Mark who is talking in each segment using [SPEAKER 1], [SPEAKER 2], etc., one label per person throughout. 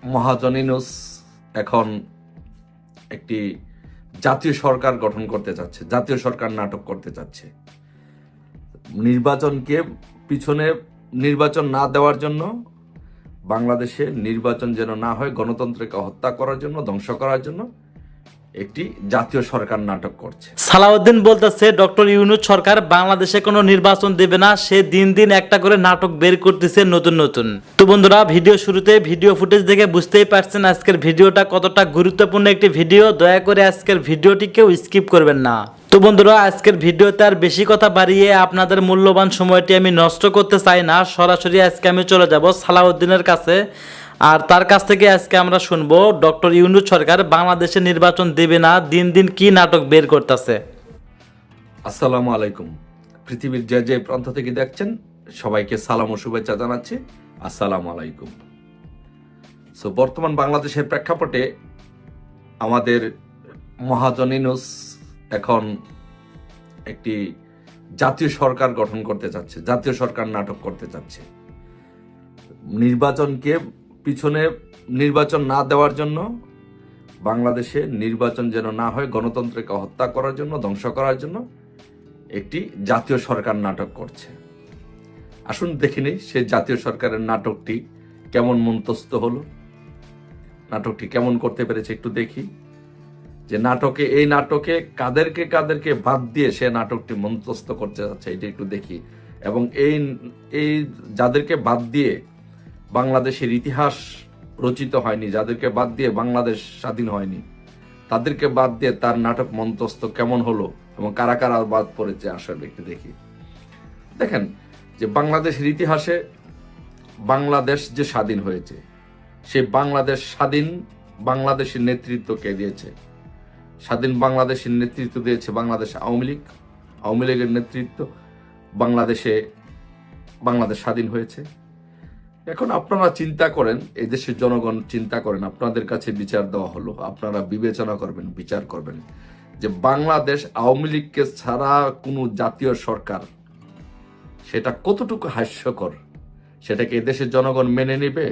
[SPEAKER 1] মহাজন ইউনূস এখন একটি জাতীয় সরকার গঠন করতে চাচ্ছে, জাতীয় সরকার নাটক করতে চাচ্ছে। নির্বাচনকে পিছনে নির্বাচন না দেওয়ার জন্য, বাংলাদেশে নির্বাচন যেন না হয়, গণতন্ত্রকে হত্যা করার জন্য, ধ্বংস করার জন্য একটি জাতীয় সরকার নাটক করছে।
[SPEAKER 2] সালাউদ্দিন বলতেছে ডক্টর ইউনূস সরকার বাংলাদেশে কোনো নির্বাচন দেবে না, সে দিন দিন একটা করে নাটক বের করতেছে নতুন নতুন। তো বন্ধুরা, ভিডিও শুরুতে ভিডিও ফুটেজ দেখে বুঝতেই পারছেন আজকের ভিডিওটা কতটা গুরুত্বপূর্ণ একটি ভিডিও। দয়া করে আজকের ভিডিওটি কেউ স্কিপ করবেন না। তো বন্ধুরা, আজকের ভিডিওতে আর বেশি কথা বাড়িয়ে আপনাদের মূল্যবান সময়টি আমি নষ্ট করতে চাই না। সরাসরি আজকে আমি চলে যাব সালাউদ্দিনের কাছে, আর তার কাছ থেকে আজকে আমরা শুনবো ডক্টর ইউনূস সরকার বাংলাদেশে নির্বাচন দেবে না, দিন দিন কি নাটক বের করতেছে।
[SPEAKER 1] আসসালামু আলাইকুম। পৃথিবীর যে যে প্রান্ত থেকে দেখছেন সবাইকে সালাম ও শুভেচ্ছা জানাচ্ছি। আসসালামু আলাইকুম। সো বর্তমান বাংলাদেশের প্রেক্ষাপটে আমাদের মহাজন ইউনূস এখন একটি জাতীয় সরকার গঠন করতে চাচ্ছে, জাতীয় সরকার নাটক করতে চাচ্ছে। নির্বাচনকে পিছনে নির্বাচন না দেওয়ার জন্য, বাংলাদেশে নির্বাচন যেন না হয়, গণতন্ত্রকে হত্যা করার জন্য, ধ্বংস করার জন্য একটি জাতীয় সরকার নাটক করছে। আসুন দেখিনি সেই জাতীয় সরকারের নাটকটি কেমন মন্তস্থ হলো, নাটকটি কেমন করতে পেরেছে একটু দেখি। যে এই নাটকে কাদেরকে বাদ দিয়ে সে নাটকটি মন্তস্থ করতে যাচ্ছে এটা একটু দেখি। এবং এই যাদেরকে বাদ দিয়ে বাংলাদেশের ইতিহাস রচিত হয়নি, যাদেরকে বাদ দিয়ে বাংলাদেশ স্বাধীন হয়নি, তাদেরকে বাদ দিয়ে তার নাটক মন্তস্থ কেমন হলো এবং কারা কারা বাদ পড়েছে আসলে একটু দেখি। দেখেন যে বাংলাদেশের ইতিহাসে বাংলাদেশ যে স্বাধীন হয়েছে, সেই বাংলাদেশের নেতৃত্ব কে দিয়েছে? স্বাধীন বাংলাদেশের নেতৃত্ব দিয়েছে বাংলাদেশ আওয়ামী লীগের নেতৃত্ব। বাংলাদেশ স্বাধীন হয়েছে। এখন আপনারা চিন্তা করেন, এই দেশের জনগণ চিন্তা করেন, আপনাদের কাছে বিচার দেওয়া হলো, আপনারা বিবেচনা করবেন, বিচার করবেন যে বাংলাদেশ আওয়ামী লীগকে ছাড়া কোনো জাতীয় সরকার, সেটা কতটুকু হাস্যকর, সেটাকে এদেশের জনগণ মেনে নেবে?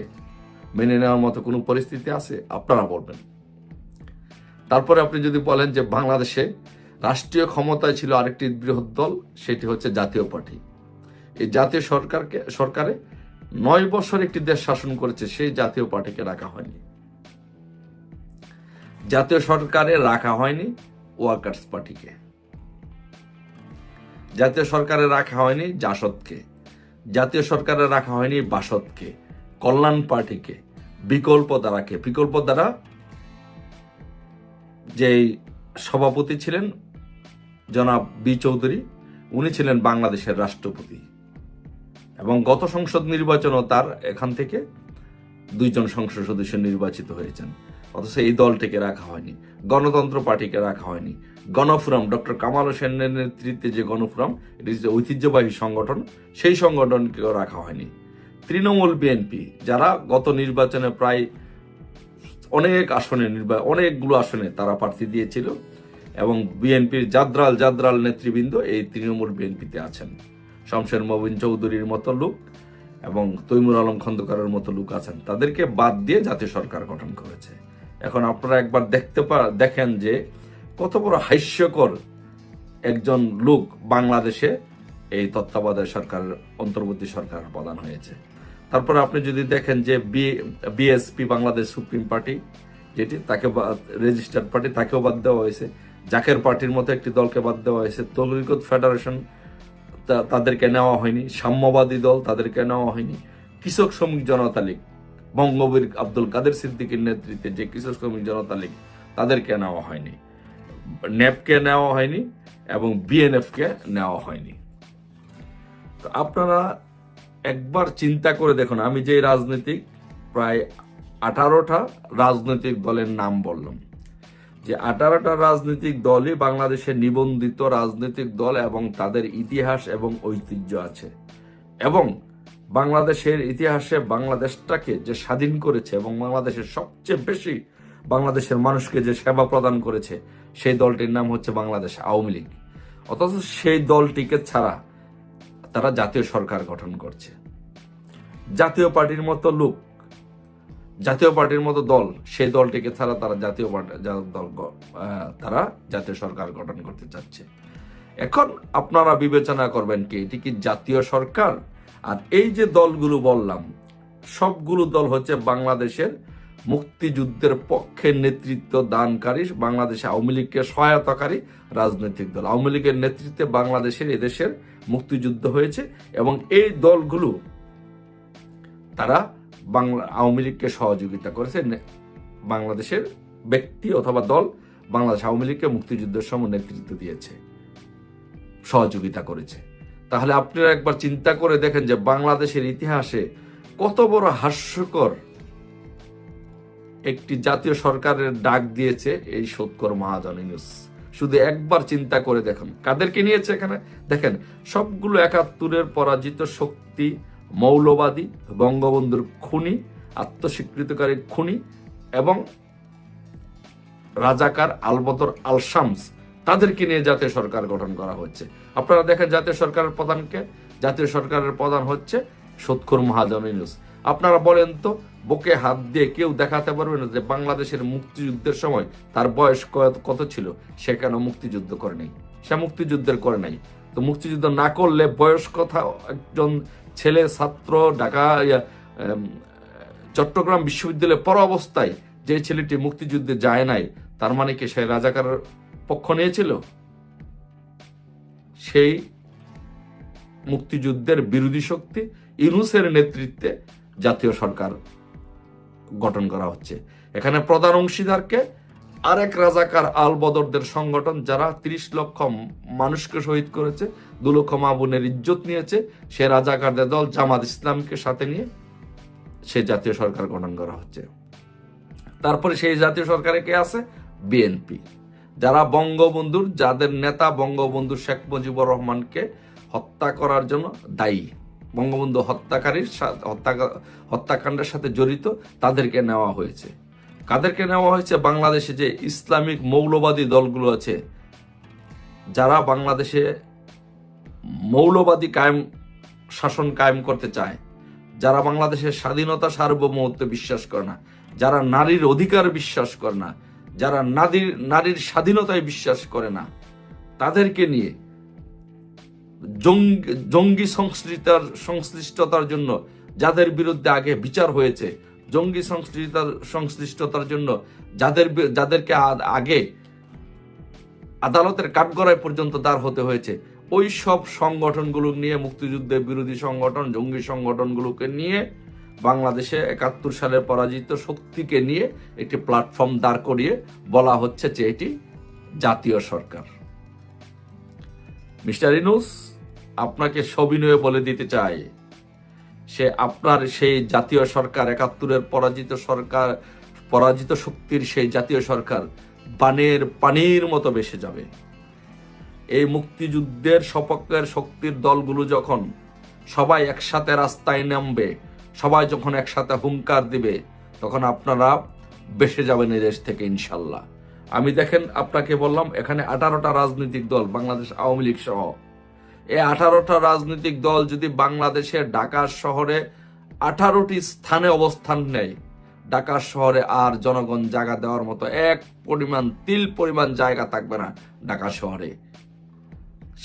[SPEAKER 1] মেনে নেওয়ার মতো কোনো পরিস্থিতি আছে? আপনারা বলবেন। তারপরে আপনি যদি বলেন যে বাংলাদেশে রাষ্ট্রীয় ক্ষমতায় ছিল আরেকটি বৃহৎ দল, সেটি হচ্ছে জাতীয় পার্টি। এই জাতীয় সরকারে 9 বছর একটি দেশ শাসন করেছে, সেই জাতীয় পার্টিকে রাখা হয়নি। জাতীয় সরকারে রাখা হয়নি ওয়ার্কার্স পার্টিকে, জাতীয় সরকারে রাখা হয়নি জাসদকে, জাতীয় সরকারে রাখা হয়নি বাসদকে, কল্যাণ পার্টিকে, বিকল্প দ্বারা যেই সভাপতি ছিলেন জনাব বি চৌধুরী, উনি ছিলেন বাংলাদেশের রাষ্ট্রপতি। এবং গত সংসদ নির্বাচনও তার এখান থেকে 2 জন সংসদ সদস্য নির্বাচিত হয়েছেন। অথচ এই দলটিকে রাখা হয়নি, গণতন্ত্র পার্টিকে রাখা হয়নি, গণফোরাম ডক্টর কামাল হোসেনের নেতৃত্বে যে গণফোরাম, এটি যে ঐতিহ্যবাহী সংগঠন, সেই সংগঠনকেও রাখা হয়নি। তৃণমূল বিএনপি, যারা গত নির্বাচনে প্রায় অনেকগুলো আসনে তারা প্রার্থী দিয়েছিল, এবং বিএনপির জাদ্রাল নেতৃবৃন্দ এই তৃণমূল বিএনপিতে আছেন। শমশের মবিন চৌধুরীর মতো লোক এবং তৈমুর আলম খন্দকারের মতো লোক আছেন, তাদেরকে বাদ দিয়ে জাতীয় সরকার গঠন করেছে। এখন আপনারা একবার দেখেন যে কত বড় হাস্যকর একজন লোক বাংলাদেশে এই তত্ত্বাবধায়ক সরকারের অন্তর্বর্তী সরকার প্রধান হয়েছে। তারপরে আপনি যদি দেখেন যে বিএসপি বাংলাদেশ সুপ্রিম পার্টি, যেটি তাকে রেজিস্টার্ড পার্টি, তাকেও বাদ দেওয়া হয়েছে। জাকের পার্টির মতো একটি দলকে বাদ দেওয়া হয়েছে। তৌহিদ ফেডারেশন, তাদেরকে নেওয়া হয়নি। সাম্যবাদী দল, তাদেরকে নেওয়া হয়নি। কৃষক শ্রমিক জনতা লীগ, বঙ্গবীর আব্দুল কাদের সিদ্দিকীর নেতৃত্বে যে কৃষক শ্রমিক জনতা লীগ, তাদেরকে নেওয়া হয়নি। ন্যাপকে নেওয়া হয়নি এবং বিএনএফকে নেওয়া হয়নি। তো আপনারা একবার চিন্তা করে দেখুন, আমি যে রাজনৈতিক প্রায় 18টা রাজনৈতিক দলের নাম বললাম, যে 18টা রাজনৈতিক দলই বাংলাদেশের নিবন্ধিত রাজনৈতিক দল এবং তাদের ইতিহাস এবং ঐতিহ্য আছে। এবং বাংলাদেশের ইতিহাসে বাংলাদেশটাকে যে স্বাধীন করেছে এবং বাংলাদেশের সবচেয়ে বেশি বাংলাদেশের মানুষকে যে সেবা প্রদান করেছে, সেই দলটির নাম হচ্ছে বাংলাদেশ আওয়ামী লীগ। অথচ সেই দলটিকে ছাড়া তারা জাতীয় সরকার গঠন করছে। জাতীয় পার্টির মতো লোক জাতীয় পার্টির মতো দল, সেই দলটিকে ছাড়া তারা তারা জাতীয় সরকার গঠন করতে চাচ্ছে। এখন আপনারা বিবেচনা করবেন কি এটি কি জাতীয় সরকার? আর এই যে দলগুলো বললাম, সবগুলো দল হচ্ছে বাংলাদেশের মুক্তিযুদ্ধের পক্ষে নেতৃত্ব দানকারী, বাংলাদেশে আওয়ামী লীগকে সহায়তাকারী রাজনৈতিক দল। আওয়ামী লীগের নেতৃত্বে বাংলাদেশের এদেশের মুক্তিযুদ্ধ হয়েছে এবং এই দলগুলো তারা আওয়ামী লীগকে সহযোগিতা করেছে। বাংলাদেশের ব্যক্তি অথবা দল বাংলাদেশ আওয়ামী লীগকে মুক্তিযুদ্ধের সময় নেতৃত্ব দিয়েছে, সহযোগিতা করেছে। তাহলে আপনারা একবার চিন্তা করে দেখেন যে বাংলাদেশের ইতিহাসে কত বড় হাস্যকর একটি জাতীয় সরকারের ডাক দিয়েছে এই সৎকর মহাজন ইউনূস। শুধু একবার চিন্তা করে দেখুন কাদেরকে নিয়েছে এখানে। দেখেন সবগুলো ৭১-এর পরাজিত শক্তি, মৌলবাদী, বঙ্গবন্ধুর খুনি, আত্মস্বীকৃতকারী খুনি এবং রাজাকার আলবদর আল শামস, তাদেরকে নিয়ে জাতীয় সরকার গঠন করা হচ্ছে। আপনারা দেখেন জাতীয় সরকারের প্রধানকে, জাতীয় সরকারের প্রধান হচ্ছে সৎকর মহাজন ইউনূস। আপনারা বলেন তো, বুকে হাত দিয়ে কেউ দেখাতে পারবে না যে বাংলাদেশের মুক্তিযুদ্ধের সময় তার বয়স কত ছিল, সে কেন মুক্তিযুদ্ধ করে নাই? সে মুক্তিযুদ্ধের করে নাই। তো মুক্তিযুদ্ধ না করলে বয়স কথা একজন ছেলে ছাত্র ঢাকা চট্টগ্রাম বিশ্ববিদ্যালয়ে পড়া অবস্থায় যে ছেলেটি মুক্তিযুদ্ধে যায় নাই, তার মানে কি সে রাজাকারের পক্ষ নিয়েছিল? সেই মুক্তিযুদ্ধের বিরোধী শক্তি ইউনূসের নেতৃত্বে জাতীয় সরকার গঠন করা হচ্ছে। এখানে প্রধান অংশীদারকে আরেক রাজাকার আল বদরদের সংগঠন, যারা ৩০ লক্ষ মানুষকে শহীদ করেছে, ২ লক্ষ মা বোনের ইজ্জত নিয়েছে, সে রাজাকারদের দল জামাত ইসলামকে সাথে নিয়ে সে জাতীয় সরকার গঠন করা হচ্ছে। তারপরে সেই জাতীয় সরকারে কে আছে? বিএনপি, যারা বঙ্গবন্ধুর, যাদের নেতা বঙ্গবন্ধু শেখ মুজিবুর রহমানকে হত্যা করার জন্য দায়ী, বঙ্গবন্ধু হত্যাকাণ্ডের সাথে জড়িত, তাদেরকে নেওয়া হয়েছে। কাদেরকে নেওয়া হয়েছে? বাংলাদেশে যে ইসলামিক মৌলবাদী দলগুলো আছে, যারা বাংলাদেশে মৌলবাদী শাসন কায়েম করতে চায়, যারা বাংলাদেশের স্বাধীনতা সার্বভৌমত্বে বিশ্বাস করে না, যারা নারীর অধিকার বিশ্বাস করে না, যারা নারীর স্বাধীনতায় বিশ্বাস করে না, তাদেরকে নিয়ে জঙ্গি সংশ্লিষ্টতার জন্য যাদের বিরুদ্ধে আগে বিচার হয়েছে, জঙ্গি সংশ্লিষ্টতার জন্য যাদেরকে আগে আদালতের কাঠগড়ায় পর্যন্ত দাঁড় হতে হয়েছে, ওই সব সংগঠনগুলো নিয়ে, মুক্তিযুদ্ধের বিরোধী সংগঠন, জঙ্গি সংগঠনগুলোকে নিয়ে বাংলাদেশে ৭১ সালের পরাজিত শক্তিকে নিয়ে একটি প্ল্যাটফর্ম দাঁড় করিয়ে বলা হচ্ছে যে এটি জাতীয় সরকার। মিস্টার ইউনূস, আপনাকে সবিনয়ে বলে দিতে চাই, সে আপনার সেই জাতীয় সরকার, ৭১-এর পরাজিত শক্তির সেই জাতীয় সরকার পানির মতো ভেসে যাবে। এই মুক্তিযুদ্ধের সপক্ষের শক্তির দলগুলো যখন সবাই একসাথে রাস্তায় নামবে, সবাই যখন একসাথে হুঙ্কার দিবে, তখন আপনারা ভেসে যাবেন এই দেশ থেকে ইনশাল্লাহ। আমি দেখেন আপনাকে বললাম, এখানে 18টা রাজনৈতিক দল, বাংলাদেশ আওয়ামী লীগ সহ, এই 18টা রাজনৈতিক দল যদি বাংলাদেশের ঢাকা শহরে 18টি স্থানে অবস্থান নেয়, ঢাকা শহরে আর জনগণ জায়গা দেওয়ার মতো তিল পরিমাণ জায়গা থাকবে না ঢাকা শহরে।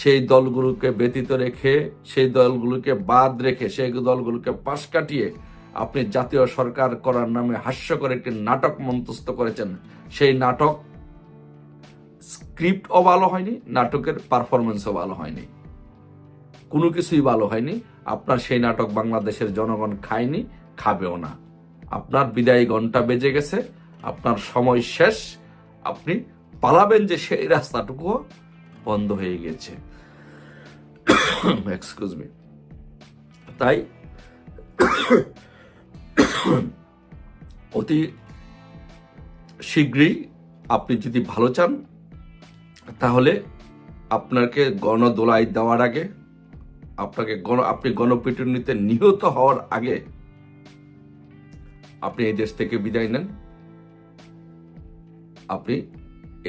[SPEAKER 1] সেই দলগুলোকে ব্যতীত রেখে, সেই দলগুলোকে বাদ রেখে, সেই দলগুলোকে পাশ কাটিয়ে আপনি জাতীয় সরকার করার নামে হাস্যকর একটি নাটক মঞ্চস্থ করেছেন। সেই নাটক স্ক্রিপ্টও ভালো হয়নি, নাটকের পারফরমেন্সও ভালো হয়নি, কোনো কিছুই ভালো হয়নি। আপনার সেই নাটক বাংলাদেশের জনগণ খায়নি, খাবেও না। আপনার বিদায়ী ঘন্টা বেজে গেছে, আপনার সময় শেষ। আপনি পালাবেন যে সেই রাস্তাটুকুও বন্ধ হয়ে গেছে। Excuse me. তাই অতি শীঘ্রই আপনি যদি ভালো চান, তাহলে আপনাকে গণদোলাই দেওয়ার আগে, আপনি গণপিটুনিতে নিহত হওয়ার আগে আপনি এই দেশ থেকে বিদায় নেন। আপনি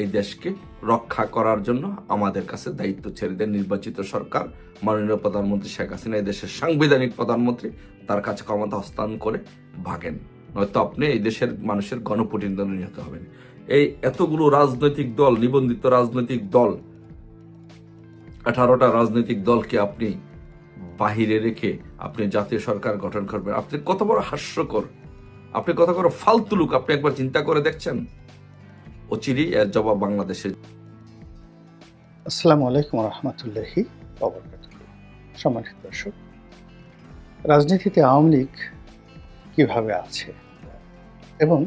[SPEAKER 1] এই দেশকে রক্ষা করার জন্য আমাদের কাছে দায়িত্ব ছেড়ে দেন। নির্বাচিত সরকার, মাননীয় প্রধানমন্ত্রী শেখ হাসিনা, এই দেশের সাংবিধানিক প্রধানমন্ত্রী, তার কাছে ক্ষমতা হস্তান্তর করে ভাগেন। নয়তো আপনি এই দেশের মানুষের গণপ্রতিনিধি নিহত হবেন। এই এতগুলো রাজনৈতিক দল, নিবন্ধিত রাজনৈতিক দল, 18টা রাজনৈতিক দলকে আপনি বাহিরে রেখে আপনি জাতীয় সরকার গঠন করবেন? আপনি কত বড় হাস্যকর, আপনি কত বড় ফালতু লোক, আপনি একবার চিন্তা করে দেখছেন? অচিরেই এর জবাব বাংলাদেশে।
[SPEAKER 3] আসসালামু আলাইকুম রহমতুল্লাহি ওয়াবারাকাতুহু। সম্মানিত দর্শক, রাজনীতিতে আওয়ামী লীগ কিভাবে আছে এবং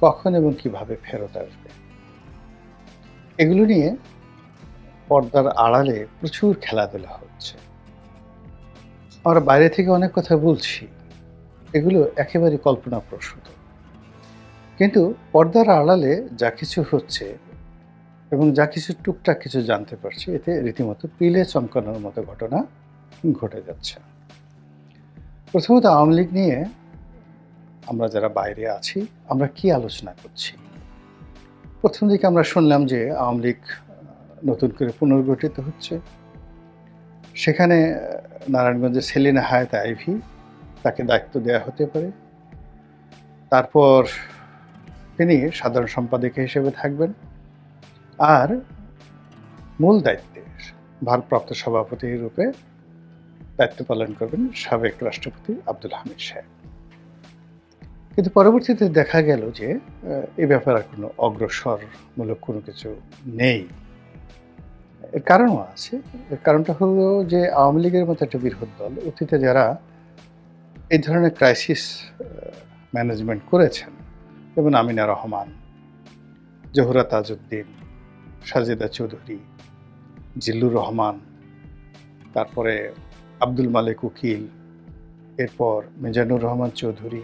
[SPEAKER 3] কখন এবং কিভাবে ফেরত আসবে, এগুলো নিয়ে পর্দার আড়ালে প্রচুর খেলাধুলা হচ্ছে। আমরা বাইরে থেকে অনেক কথা বলছি, এগুলো একেবারে কল্পনাপ্রসূত, কিন্তু পর্দার আড়ালে যা কিছু হচ্ছে এবং যা কিছু টুকটাক কিছু জানতে পারছি, এতে রীতিমতো পিলে চমকানোর মতো ঘটনা ঘটে যাচ্ছে। প্রথমত আওয়ামী লীগ নিয়ে আমরা যারা বাইরে আছি, আমরা কি আলোচনা করছি? প্রথম দিকে আমরা শুনলাম যে আওয়ামী লীগ নতুন করে পুনর্গঠিত হচ্ছে। সেখানে নারায়ণগঞ্জের সেলিনা হায়াত আইভি, তাকে দায়িত্ব দেওয়া হতে পারে। তারপর তিনি সাধারণ সম্পাদক হিসেবে থাকবেন, আর মূল দায়িত্বে ভারপ্রাপ্ত সভাপতি রূপে দায়িত্ব পালন করবেন সাবেক রাষ্ট্রপতি আব্দুল হামিদ সাহেব। কিন্তু পরবর্তীতে দেখা গেল যে এ ব্যাপারে আর কোনো অগ্রসরমূলক কোনো কিছু নেই। এর কারণও আছে। এর কারণটা হলো যে আওয়ামী লীগের মতো একটা বৃহৎ দল অতীতে যারা এই ধরনের ক্রাইসিস ম্যানেজমেন্ট করেছেন, যেমন আমিনা রহমান, জহুরা তাজউদ্দিন, সাজেদা চৌধুরী, জিল্লুর রহমান, তারপরে আব্দুল মালেক উকিল, এরপর মিজানুর রহমান চৌধুরী।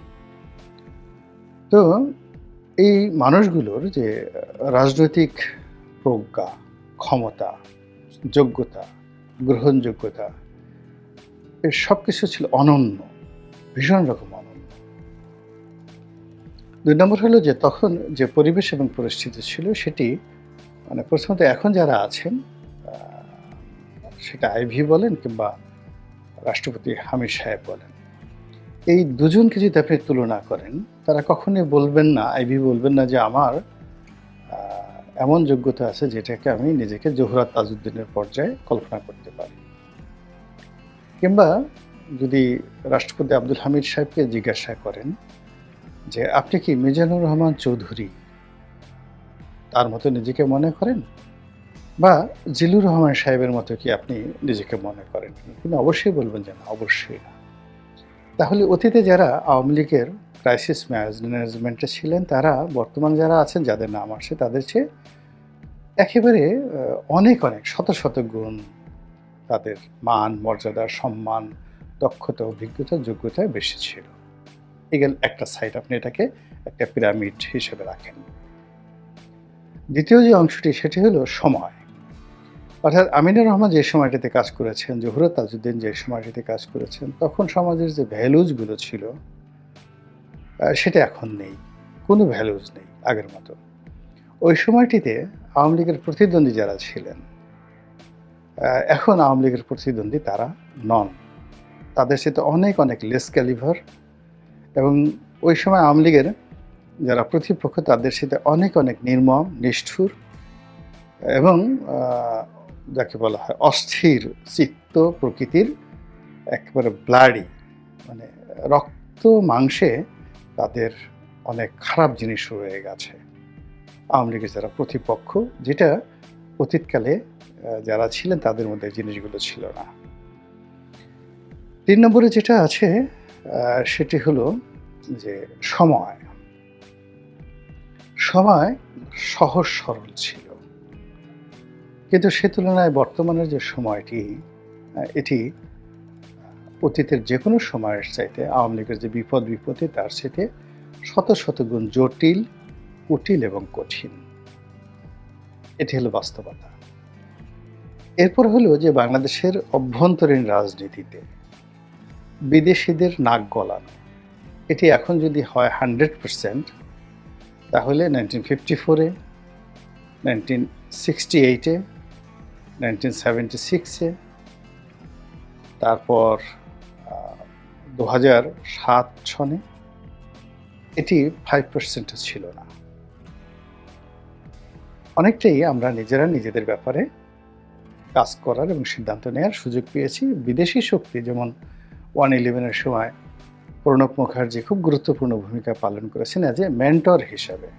[SPEAKER 3] তো এই মানুষগুলোর যে রাজনৈতিক প্রজ্ঞা, ক্ষমতা, যোগ্যতা, গ্রহণযোগ্যতা, এর সব কিছু ছিল অনন্য, ভীষণ রকম অনন্য। 2 নম্বর হলো যে তখন যে পরিবেশ এবং পরিস্থিতি ছিল সেটি মানে প্রথমত এখন যারা আছেন, সেটা আইভি বলেন কিংবা রাষ্ট্রপতি হামিদ সাহেব বলেন, এই দুজনকে যদি আপনি তুলনা করেন, তারা কখনোই বলবেন না, আইভি বলবেন না যে আমার এমন যোগ্যতা আছে যেটাকে আমি নিজেকে জহুরা তাজউদ্দিনের পর্যায়ে কল্পনা করতে পারি। কিংবা যদি রাষ্ট্রপতি আব্দুল হামিদ সাহেবকে জিজ্ঞাসা করেন যে আপনি কি মিজানুর রহমান চৌধুরী তার মতো নিজেকে মনে করেন, বা জিল্লুর রহমান সাহেবের মতো কি আপনি নিজেকে মনে করেন, কিন্তু অবশ্যই বলবেন যে না, অবশ্যই না। তাহলে অতীতে যারা আওয়ামী লীগের ক্রাইসিস ম্যানেজমেন্টে ছিলেন, তারা বর্তমান যারা আছেন, যাদের নাম আসে, তাদের চেয়ে একেবারে অনেক অনেক শত শত গুণ তাদের মান, মর্যাদা, সম্মান, দক্ষতা, অভিজ্ঞতা, যোগ্যতায় বেশি ছিল। এগেল একটা সাইড, আপনি এটাকে একটা পিরামিড হিসেবে রাখেন। দ্বিতীয় যে অংশটি, সেটি হলো সময়। অর্থাৎ আমিনুর রহমান যে সময়টিতে কাজ করেছেন, জহুরা তাজউদ্দিন যে সময়টিতে কাজ করেছেন, তখন সমাজের যে ভ্যালুজগুলো ছিল সেটা এখন নেই, কোনো ভ্যালুজ নেই আগের মতো। ওই সময়টিতে আওয়ামী লীগের প্রতিদ্বন্দ্বী যারা ছিলেন, এখন আওয়ামী লীগের প্রতিদ্বন্দ্বী তারা নন, তাদের সাথে অনেক অনেক লেস ক্যালিভার, এবং ওই সময় আওয়ামী লীগের যারা প্রতিপক্ষ, তাদের সাথে অনেক অনেক নির্মম, নিষ্ঠুর এবং যাকে বলা হয় অস্থির চিত্ত প্রকৃতির, একেবারে ব্লাডি, মানে রক্ত মাংসে তাদের অনেক খারাপ জিনিস রয়ে গেছে আওয়ামী লীগের যারা প্রতিপক্ষ, যেটা অতীতকালে যারা ছিলেন তাদের মধ্যে জিনিসগুলো ছিল না। 3 নম্বরে যেটা আছে সেটি হলো যে সময় সহজ সরল ছিল, কিন্তু সে তুলনায় বর্তমানের যে সময়টি, এটি অতীতের যে কোনো সময়ের চাইতে আওয়ামী লীগের যে বিপদ বিপত্তি, তার সাথে শত শত গুণ জটিল, কুটিল এবং কঠিন। এটি হলো বাস্তবতা। এরপর হলো যে বাংলাদেশের অভ্যন্তরীণ রাজনীতিতে বিদেশিদের নাক গলানো, এটি এখন যদি হয় 100%, তাহলে 1954-এ, 1968-এ, 1976-এ, তারপর 2007 সনে এটি 5% ছিল না। অনেকটাই আমরা নিজেরা নিজেদের ব্যাপারে কাজ করার এবং সিদ্ধান্ত নেওয়ার সুযোগ পেয়েছি। বিদেশি শক্তি যেমন 1/11-এর সময় প্রণব মুখার্জি খুব গুরুত্বপূর্ণ ভূমিকা পালন করেছেন অ্যাজ এ মেন্টর হিসাবে।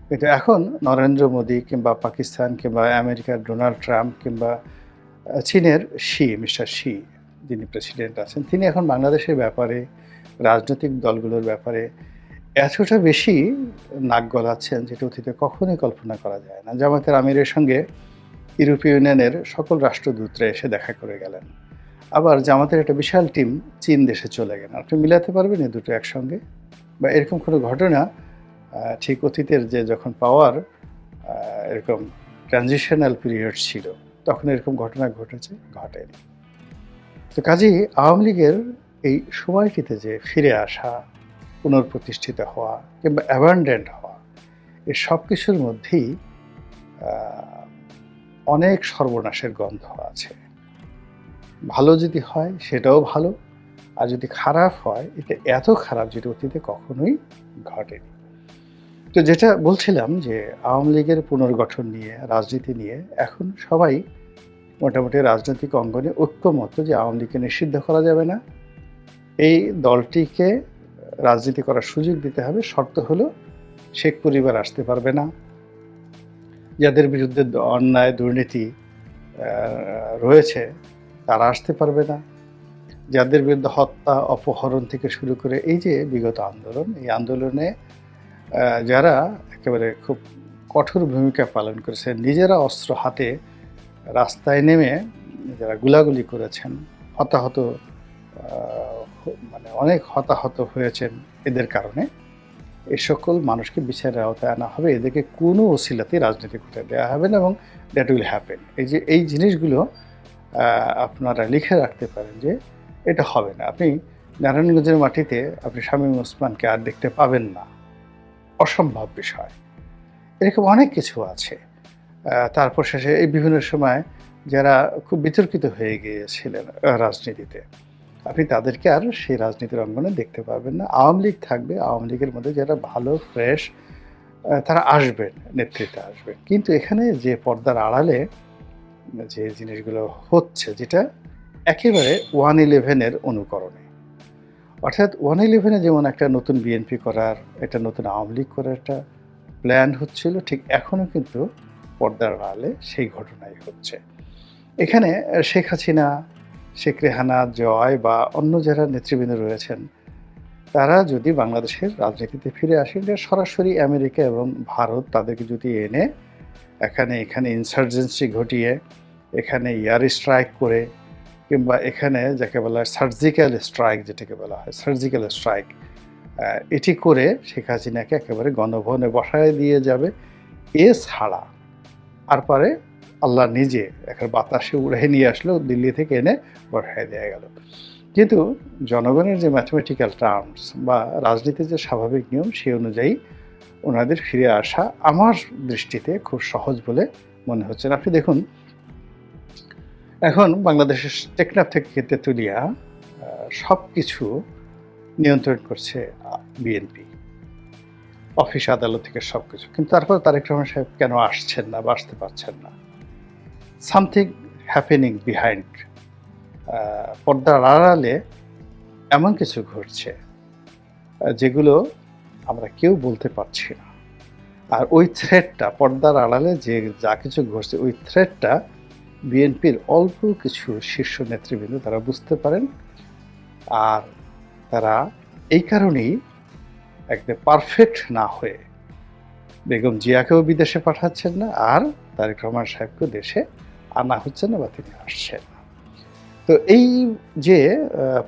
[SPEAKER 3] কিন্তু এখন নরেন্দ্র মোদী কিংবা পাকিস্তান কিংবা আমেরিকার ডোনাল্ড ট্রাম্প কিংবা চীনের মিস্টার শি যিনি প্রেসিডেন্ট আছেন, তিনি এখন বাংলাদেশের ব্যাপারে, রাজনৈতিক দলগুলোর ব্যাপারে এতটা বেশি নাক গলাচ্ছেন যেটা অতীতে কখনোই কল্পনা করা যায় না। জামায়াতের আমিরের সঙ্গে ইউরোপীয় ইউনিয়নের সকল রাষ্ট্রদূতরা এসে দেখা করে গেলেন। আবার জামাতের একটা বিশাল টিম চীন দেশে চলে গেলেন। আপনি মিলাতে পারবেন এই দুটো একসঙ্গে? বা এরকম কোনো ঘটনা ঠিক অতীতের যে যখন পাওয়ার এরকম ট্রানজিশনাল পিরিয়ড ছিল তখন এরকম ঘটনা ঘটেনি। তো কাজেই আওয়ামী লীগের এই সময়টিতে যে ফিরে আসা, পুনঃপ্রতিষ্ঠিত হওয়া কিংবা অ্যাবান্ডেন্ট হওয়া, এই সব কিছুর মধ্যেই অনেক সর্বনাশের গন্ধ আছে। ভালো যদি হয় সেটাও ভালো, আর যদি খারাপ হয় এটা এত খারাপ যেটা অতীতে কখনোই ঘটেনি। তো যেটা বলছিলাম যে আওয়ামী লীগের পুনর্গঠন নিয়ে, রাজনীতি নিয়ে এখন সবাই মোটামুটি রাজনৈতিক অঙ্গনে ঐক্যমত যে আওয়ামী লীগকে নিষিদ্ধ করা যাবে না, এই দলটিকে রাজনীতি করার সুযোগ দিতে হবে। শর্ত হলো শেখ পরিবার আসতে পারবে না, যাদের বিরুদ্ধে অন্যায় দুর্নীতি রয়েছে তারা আসতে পারবে না, যাদের বিরুদ্ধে হত্যা, অপহরণ থেকে শুরু করে এই যে বিগত আন্দোলন, এই আন্দোলনে যারা একেবারে খুব কঠোর ভূমিকা পালন করেছেন, নিজেরা অস্ত্র হাতে রাস্তায় নেমে যারা গুলাগুলি করেছেন, হতাহত মানে অনেক হতাহত হয়েছেন এদের কারণে, এই সকল মানুষকে বিচারের আওতায় আনা হবে। এদেরকে কোনো ওসিলাতেই রাজনীতি করতে দেওয়া হবে না এবং দ্যাট উইল হ্যাপেন। এই জিনিসগুলো আপনারা লিখে রাখতে পারেন যে এটা হবে না। আপনি নারায়ণগঞ্জের মাটিতে আপনি শামীম ওসমানকে আর দেখতে পাবেন না, অসম্ভব বিষয়। এরকম অনেক কিছু আছে। তারপর শেষে এই বিভিন্ন সময় যারা খুব বিতর্কিত হয়ে গিয়েছিলেন রাজনীতিতে, আপনি তাদেরকে আর সেই রাজনীতির অঙ্গনে দেখতে পাবেন না। আওয়ামী লীগ থাকবে, আওয়ামী লীগের মধ্যে যারা ভালো ফ্রেশ তারা আসবেন, নেতৃত্বে আসবেন। কিন্তু এখানে যে পর্দার আড়ালে যে জিনিসগুলো হচ্ছে, যেটা একেবারে 1/11-এর অনুকরণে, অর্থাৎ 1/11-এ যেমন একটা নতুন বিএনপি করার, একটা নতুন আওয়ামী লীগ করার একটা প্ল্যান হচ্ছিল, ঠিক এখনও কিন্তু পর্দার আড়ালে সেই ঘটনাই হচ্ছে। এখানে শেখ হাসিনা, শেখ রেহানা, জয় বা অন্য যারা নেতৃবৃন্দ রয়েছেন, তারা যদি বাংলাদেশের রাজনীতিতে ফিরে আসেন, সরাসরি আমেরিকা এবং ভারত তাদেরকে যদি এনে এখানে ইনসার্জেন্সি ঘটিয়ে, এখানে এয়ার স্ট্রাইক করে, কিংবা এখানে যাকে বলা হয় সার্জিক্যাল স্ট্রাইক, যেটাকে বলা হয় সার্জিক্যাল স্ট্রাইক, এটি করে শেখ হাসিনাকে একেবারে গণভবনে বসায় দিয়ে যাবে, ছাড়া আর পরে আল্লাহ নিজে একটা বাতাসে উড়ে নিয়ে আসলো, দিল্লি থেকে এনে বসায় দেওয়া গেল। কিন্তু জনগণের যে ম্যাথমেটিক্যাল টার্মস বা রাজনীতির যে স্বাভাবিক নিয়ম, সেই অনুযায়ী ওনাদের ফিরে আসা আমার দৃষ্টিতে খুব সহজ বলে মনে হচ্ছে না। আপনি দেখুন, এখন বাংলাদেশের টেকনাফ থেকে তেঁতুলিয়া সব কিছু নিয়ন্ত্রণ করছে বিএনপি, অফিস আদালত থেকে সব কিছু। কিন্তু তারপর তারেক রহমান সাহেব কেন আসছেন না বা আসতে পারছেন না? সামথিং হ্যাপেনিং বিহাইন্ড, পর্দার আড়ালে এমন কিছু ঘটছে যেগুলো আমরা কেউ বলতে পারছি না। আর ওই থ্রেটটা, পর্দার আড়ালে যে যা কিছু ঘটছে, ওই থ্রেটটা বিএনপির অল্প কিছু শীর্ষ নেতৃবৃন্দ তারা বুঝতে পারেন, আর তারা এই কারণেই একদম পারফেক্ট না হয়ে বেগম জিয়াকেও বিদেশে পাঠাচ্ছেন না, আর তারেক রহমান সাহেবকেও দেশে আনা হচ্ছে না বা তিনি আসছেন না। তো এই যে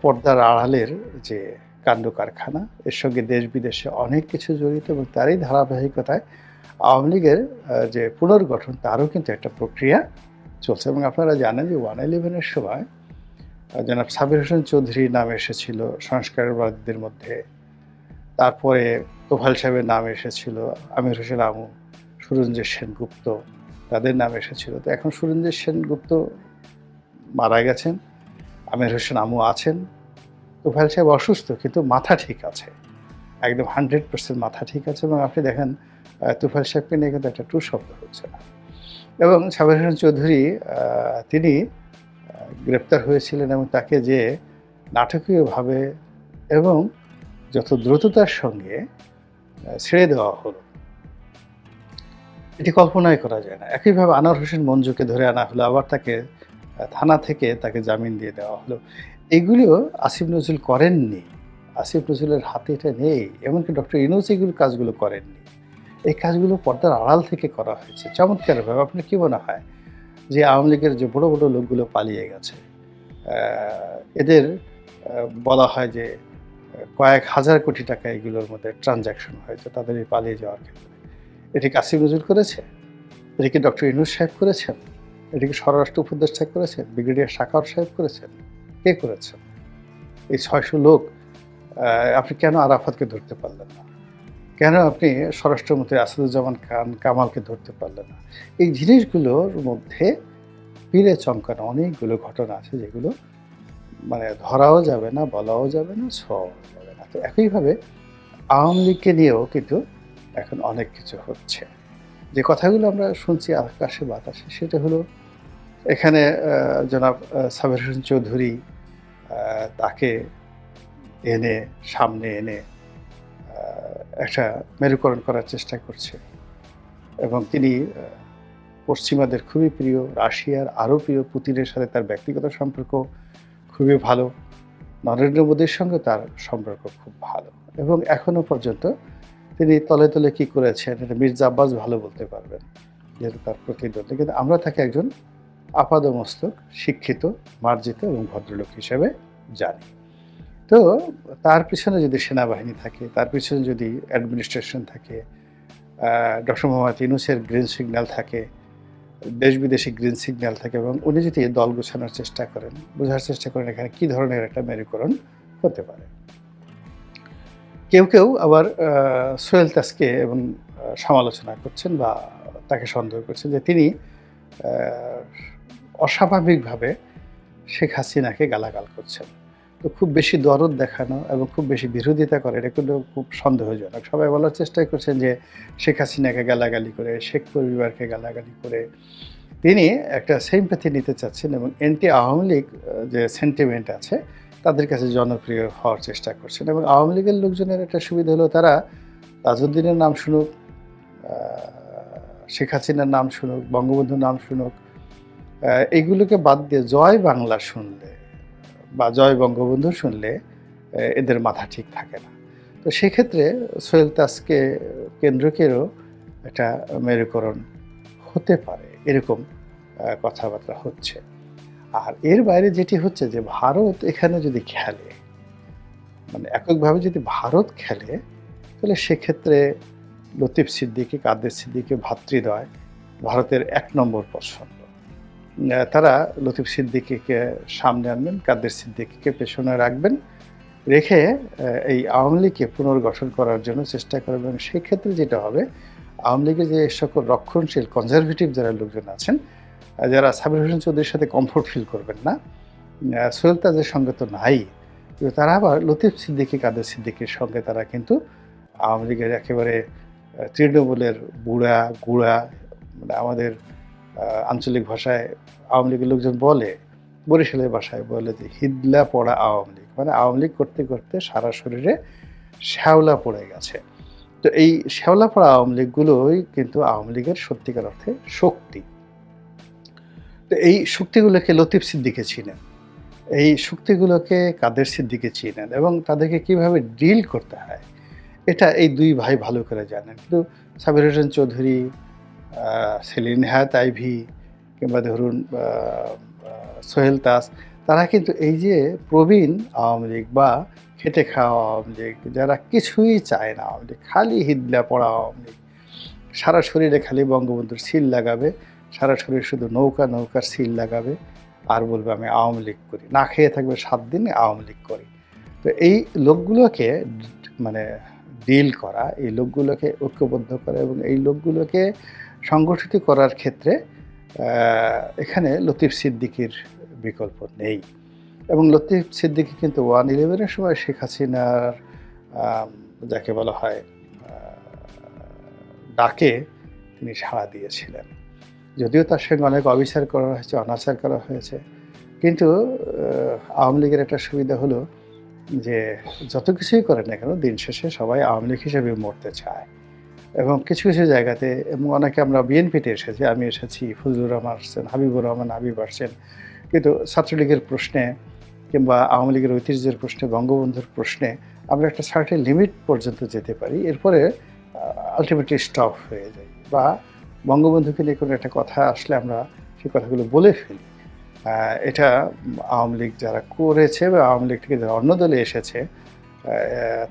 [SPEAKER 3] পর্দার আড়ালের যে কাণ্ড কারখানা, এর সঙ্গে দেশ বিদেশে অনেক কিছু জড়িত, এবং তারই ধারাবাহিকতায় আওয়ামী লীগের যে পুনর্গঠন, তারও কিন্তু একটা প্রক্রিয়া চলছে। এবং আপনারা জানেন যে 1/11-এর সময় জনাব সাবির হোসেন চৌধুরীর নাম এসেছিল সংস্কারবাদীদের মধ্যে, তারপরে তোফায়েল সাহেবের নাম এসেছিল, আমির হোসেন আমু, সুরঞ্জিত সেনগুপ্ত, তাদের নাম এসেছিল। তো এখন সুরঞ্জিত সেনগুপ্ত মারা গেছেন, আমির হোসেন আমু আছেন, তোফায়েল সাহেব অসুস্থ কিন্তু মাথা ঠিক আছে। একদম 100% মাথা ঠিক আছে। এবং আপনি দেখেন তুফাইল সাহেবকে নিয়ে কিন্তু একটা টু শব্দ হচ্ছে না। এবং সাবের হোসেন চৌধুরী তিনি গ্রেপ্তার হয়েছিলেন এবং তাকে যে নাটকীয়ভাবে এবং যত দ্রুততার সঙ্গে ছেড়ে দেওয়া হলো, এটি কল্পনাই করা যায় না। একইভাবে আনোয়ার হোসেন মঞ্জুকে ধরে আনা হলো, আবার তাকে থানা থেকে তাকে জামিন দিয়ে দেওয়া হলো। এগুলিও আসিফ নজরুল করেননি। আসিফ নজরুলের হাতে এটা নেই। এমনকি ডক্টর ইউনূস এগুলো কাজগুলো করেননি। এই কাজগুলো পর্দার আড়াল থেকে করা হয়েছে চমৎকারভাবে। আপনার কি মনে হয় যে আওয়ামী লীগের যে বড় বড় লোকগুলো পালিয়ে গেছে, এদের বলা হয় যে কয়েক হাজার কোটি টাকা এগুলোর মধ্যে ট্রানজাকশন হয়েছে তাদের এই পালিয়ে যাওয়ার ক্ষেত্রে। এটি কি আসিফ নজরুল করেছে? এটি কি ডক্টর ইউনূস সাহেব করেছেন? এটি কি স্বরাষ্ট্র উপদেষ্টা করেছেন? ব্রিগেডিয়ার সাখাওয়াত সাহেব করেছেন? কে করেছেন? এই ৬০০ লোক আপনি কেন আরাফাতকে ধরতে পারলেন না? কেন আপনি স্বরাষ্ট্রমন্ত্রী আসাদুজ্জামান খান কামালকে ধরতে পারলেন না? এই জিনিসগুলোর মধ্যে পিঁড়ে চমকানো অনেকগুলো ঘটনা আছে যেগুলো মানে ধরাও যাবে না, বলাও যাবে না, ছোঁয়াও যাবে না। তো একইভাবে আওয়ামী লীগকে নিয়েও কিন্তু এখন অনেক কিছু হচ্ছে। যে কথাগুলো আমরা শুনছি আকাশে বাতাসে, সেটা হলো এখানে জনাব সাবের হোসেন চৌধুরী তাকে এনে সামনে এনে একটা মেরুকরণ করার চেষ্টা করছে এবং তিনি পশ্চিমাদের খুবই প্রিয়, রাশিয়ার আরও প্রিয়, পুতিনের সাথে তার ব্যক্তিগত সম্পর্ক খুবই ভালো, নরেন্দ্র মোদীর সঙ্গে তার সম্পর্ক খুব ভালো এবং এখনও পর্যন্ত তিনি তলে তলে কী করেছেন এটা মির্জা আব্বাস ভালো বলতে পারবেন, যেহেতু তার প্রতিদ্বন্দ্বী। কিন্তু আমরা তাকে একজন আপাদমস্তক শিক্ষিত, মার্জিত এবং ভদ্রলোক হিসেবে জানি। তো তার পিছনে যদি সেনাবাহিনী থাকে, তার পিছনে যদি অ্যাডমিনিস্ট্রেশন থাকে, ডক্টর মোহাম্মদ ইউনূসের গ্রিন সিগন্যাল থাকে, দেশ বিদেশি গ্রিন সিগন্যাল থাকে এবং উনি যদি দল গোছানোর চেষ্টা করেন, বোঝার চেষ্টা করেন এখানে কী ধরনের একটা মেরুকরণ হতে পারে। কেউ কেউ আবার সোহেল তাজকে এবং সমালোচনা করছেন বা তাকে সন্দেহ করছেন যে তিনি অস্বাভাবিকভাবে শেখ হাসিনাকে গালাগাল করছেন। তো খুব বেশি দরদ দেখানো এবং খুব বেশি বিরোধিতা করে এটা কিন্তু খুব সন্দেহজনক। সবাই বলার চেষ্টাই করছেন যে শেখ হাসিনাকে গালাগালি করে, শেখ পরিবারকে গালাগালি করে তিনি একটা সিম্প্যাথি নিতে চাচ্ছেন এবং অ্যান্টি আওয়ামী লীগ যে সেন্টিমেন্ট আছে তাদের কাছে জনপ্রিয় হওয়ার চেষ্টা করছেন। এবং আওয়ামী লীগের লোকজনের একটা সুবিধা হলো তারা তাজউদ্দিনের নাম শুনুক, শেখ হাসিনার নাম শুনুক, বঙ্গবন্ধুর নাম শুনুক, এইগুলোকে বাদ দিয়ে জয় বাংলা শুনলে বা জয় বঙ্গবন্ধু শুনলে এদের মাথা ঠিক থাকে না। তো সেক্ষেত্রে সোহেল তাজকে কেন্দ্র করেও একটা মেরুকরণ হতে পারে, এরকম কথাবার্তা হচ্ছে। আর এর বাইরে যেটি হচ্ছে যে ভারত এখানে যদি খেলে, মানে এককভাবে যদি ভারত খেলে, তাহলে সেক্ষেত্রে লতিফ সিদ্দিকী, কাদের সিদ্দিকী ভ্রাতৃদ্বয় ভারতের ১ নম্বর পছন্দ। তারা লতিফ সিদ্দিকীকে সামনে আনবেন, কাদের সিদ্দিকীকে পেছনে রাখবেন, রেখে এই আওয়ামী লীগকে পুনর্গঠন করার জন্য চেষ্টা করবেন। এবং সেক্ষেত্রে যেটা হবে, আওয়ামী লীগের যে সকল রক্ষণশীল কনজারভেটিভ যারা লোকজন আছেন, যারা সাবির হোসেন চৌধুরীর সাথে কমফোর্ট ফিল করবেন না, সোহেল তাজের সঙ্গে তো নাই, কিন্তু তারা আবার লতিফ সিদ্দিকী, কাদের সিদ্দিকীর সঙ্গে তারা কিন্তু আওয়ামী লীগের একেবারে তৃণমূলের বুড়া গুড়া, মানে আমাদের আঞ্চলিক ভাষায় আওয়ামী লীগের লোকজন বলে, বরিশালের ভাষায় বলে যে হিদলা পড়া আওয়ামী লীগ, মানে আওয়ামী লীগ করতে করতে সারা শরীরে শ্যাওলা পড়ে গেছে। তো এই শ্যাওলা পড়া আওয়ামী লীগগুলোই কিন্তু আওয়ামী লীগের সত্যিকার অর্থে শক্তি। তো এই শক্তিগুলোকে লতিফ সিদ্দিকী চিনেন, এই শক্তিগুলোকে কাদের সিদ্দিকী চিনেন এবং তাদেরকে কিভাবে ডিল করতে হয় এটা এই দুই ভাই ভালো করে জানেন। কিন্তু সাবির হোসেন চৌধুরী, সেলিন হায়াত আইভী কিংবা ধরুন সোহেল তাজ, তারা কিন্তু এই যে প্রবীণ আওয়ামী লীগ বা খেটে খাওয়া আওয়ামী লীগ, যারা কিছুই চায় না আওয়ামী লীগ, খালি হিদলা পড়া আওয়ামী লীগ, সারা শরীরে খালি বঙ্গবন্ধুর সিল লাগাবে, সারা শরীর শুধু নৌকা নৌকার সিল লাগাবে আর বলবে আমি আওয়ামী লীগ করি, না খেয়ে থাকবে 7 দিন আওয়ামী লীগ করি। তো এই লোকগুলোকে মানে ডিল করা, এই লোকগুলোকে ঐক্যবদ্ধ করা এবং এই লোকগুলোকে সংগঠিত করার ক্ষেত্রে এখানে লতিফ সিদ্দিকীর বিকল্প নেই। এবং লতিফ সিদ্দিকী কিন্তু 1/11-এর সময় শেখ হাসিনার যাকে বলা হয় ডাকে তিনি সাড়া দিয়েছিলেন। যদিও তার সঙ্গে অনেক অবিচার করা হয়েছে, অনাচার করা হয়েছে, কিন্তু আওয়ামী লীগের একটা সুবিধা হলো যে যত কিছুই করেন না কেন দিন শেষে সবাই আওয়ামী লীগ হিসেবে মরতে চায়। এবং কিছু কিছু জায়গাতে, এবং অনেকে আমরা বিএনপিতে এসেছি, আমি এসেছি, ফজলুর রহমান আসছেন, হাবিবুর রহমান হাবিব আসছেন, কিন্তু ছাত্রলীগের প্রশ্নে কিংবা আওয়ামী লীগের ঐতিহ্যের প্রশ্নে, বঙ্গবন্ধুর প্রশ্নে আমরা একটা সার্টেন লিমিট পর্যন্ত যেতে পারি, এরপরে আলটিমেটলি স্টপ হয়ে যায়, বা বঙ্গবন্ধুকে নিয়ে কোনো একটা কথা আসলে আমরা সেই কথাগুলো বলে ফেলি। এটা আওয়ামী লীগ যারা করেছে বা আওয়ামী লীগ থেকে যারা অন্য দলে এসেছে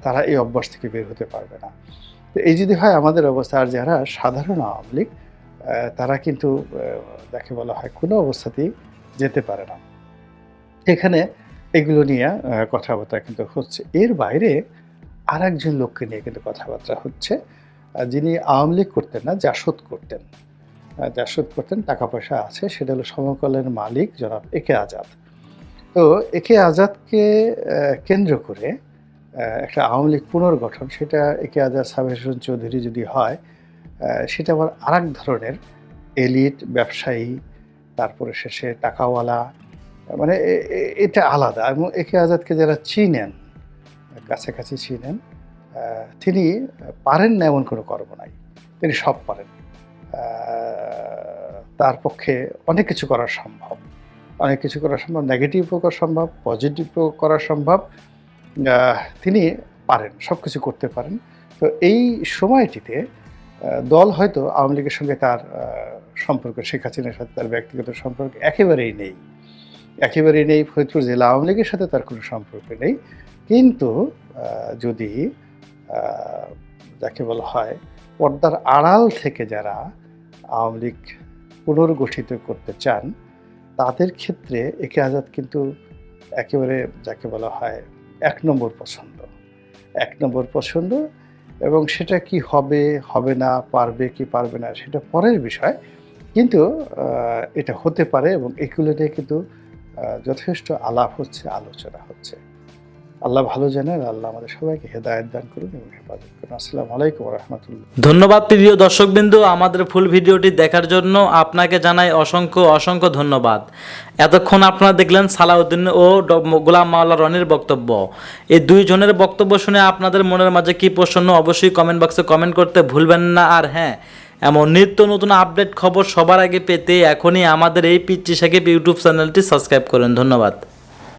[SPEAKER 3] তারা এই অভ্যাস থেকে বের হতে পারবে না। তো এই যদি হয় আমাদের অবস্থা, আর যারা সাধারণ আওয়ামী লীগ তারা কিন্তু যাকে বলা হয় কোনো অবস্থাতেই যেতে পারে না। এখানে এগুলো নিয়ে কথাবার্তা কিন্তু হচ্ছে। এর বাইরে আর একজন লোককে নিয়ে কিন্তু কথাবার্তা হচ্ছে, যিনি আওয়ামী লীগ করতেন না, জাসদ করতেন। জাসদ করতেন, টাকা পয়সা আছে, সেটা হলো সমকালের মালিক জনাব একে আজাদ। তো একে আজাদকে কেন্দ্র করে একটা আওয়ামী লীগ পুনর্গঠন, সেটা একে আজাদ সাবের হোসেন চৌধুরী যদি হয়, সেটা আবার আর এক ধরনের এলিট ব্যবসায়ী, তারপরে শেষে টাকাওয়ালা, মানে এটা আলাদা। এবং একে আজাদকে যারা চিনেন, কাছাকাছি চিনেন, তিনি পারেন না এমন কোনো কর্ম নাই, তিনি সব পারেন। তার পক্ষে অনেক কিছু করা সম্ভব, অনেক কিছু করা সম্ভব, নেগেটিভও করা সম্ভব, পজিটিভও করা সম্ভব। তিনি পারেন, সব কিছু করতে পারেন। তো এই সময়টিতে দল হয়তো আওয়ামী লীগের সঙ্গে তার সম্পর্ক, শেখ হাসিনার সাথে তার ব্যক্তিগত সম্পর্ক একেবারেই নেই, একেবারেই নেই। ফরিদপুর জেলা আওয়ামী লীগের সাথে তার কোনো সম্পর্ক নেই। কিন্তু যদি যাকে বলা হয় পর্দার আড়াল থেকে যারা আওয়ামী লীগ পুনর্গঠিত করতে চান, তাদের ক্ষেত্রে একে আজাদ কিন্তু একেবারে যাকে বলা হয় ১ নম্বর পছন্দ, ১ নম্বর পছন্দ। এবং সেটা কি হবে, হবে না, পারবে কি পারবে না, সেটা পরের বিষয়। কিন্তু এটা হতে পারে, এবং এগুলো নিয়ে কিন্তু যথেষ্ট আলাপ হচ্ছে, আলোচনা হচ্ছে। আল্লাহ ভালো জানেন। আল্লাহ আমাদের সবাইকে হেদায়েত দান করুন এবং হেফাজত করুন। আসসালামু আলাইকুম ওয়া রাহমাতুল্লাহ।
[SPEAKER 2] ধন্যবাদ প্রিয় দর্শকবৃন্দ, আমাদের ফুল ভিডিওটি দেখার জন্য আপনাকে জানাই অসংখ্য অসংখ্য ধন্যবাদ। এতক্ষণ আপনারা দেখলেন সালাউদ্দিন ও গোলাম মাওলা রনির বক্তব্য। এই দুইজনের বক্তব্য শুনে আপনাদের মনের মাঝে কি প্রশ্ন অবশ্যই কমেন্ট বক্সে কমেন্ট করতে ভুলবেন না। আর হ্যাঁ, এমন নিত্য নতুন আপডেট খবর সবার আগে পেতে এখনই আমাদের এই পিচ্চি সাকিব ইউটিউব চ্যানেলটি সাবস্ক্রাইব করুন। ধন্যবাদ।